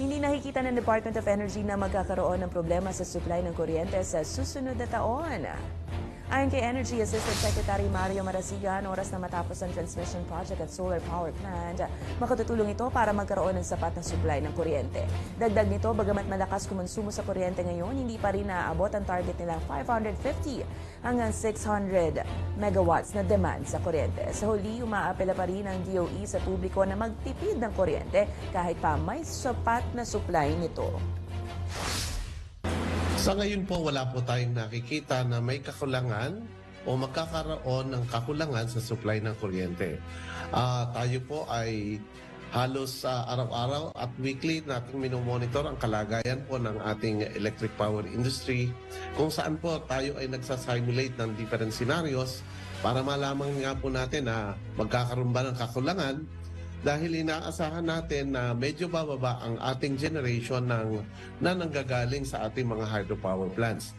Hindi nakikita ng Department of Energy na magkakaroon ng problema sa supply ng kuryente sa susunod na taon. Ayon kay Energy Assistant Secretary Mario Marasigan, oras na matapos ang transmission project at solar power plant, makatutulong ito para magkaroon ng sapat na supply ng kuryente. Dagdag nito, bagamat malakas kumonsumo sa kuryente ngayon, hindi pa rin naaabot ang target nilang 550 hanggang 600 megawatts na demand sa kuryente. Sa huli, umaapela pa rin ang DOE sa publiko na magtipid ng kuryente kahit pa may sapat na supply nito. Sa ngayon po, wala po tayong nakikita na may kakulangan o magkakaroon ng kakulangan sa supply ng kuryente. Tayo po ay halos araw-araw at weekly nating minomonitor ang kalagayan po ng ating electric power industry kung saan po tayo ay nagsasimulate ng different scenarios para malaman nga po natin na magkakaroon ba ng kakulangan dahil inaasahan natin na medyo bababa ang ating generation na nanggagaling sa ating mga hydropower plants.